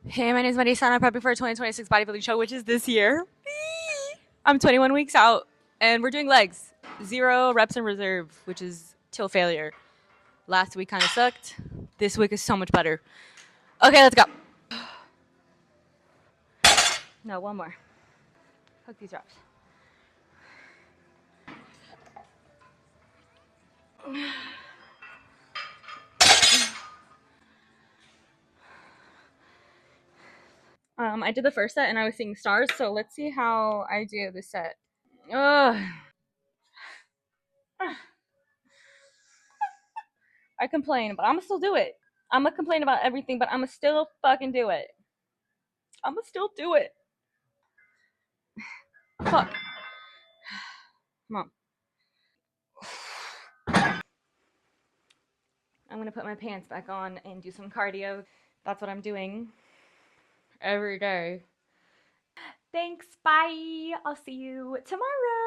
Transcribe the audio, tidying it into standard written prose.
Hey, my name is Maddie. I'm prepping for a 2026 bodybuilding show, which is this year. I'm 21 weeks out, and we're doing legs. 0 reps in reserve, which is till failure. Last week kind of sucked. This week is so much better. Okay, let's go. No, one more. Hook these reps. I did the first set, and I was seeing stars, so let's see how I do this set. Ugh. I complain, but I'ma still do it. I'ma complain about everything, but I'ma still fucking do it. I'ma still do it. Fuck. Come on. I'm gonna put my pants back on and do some cardio. That's what I'm doing every day. Thanks. Bye. I'll see you tomorrow.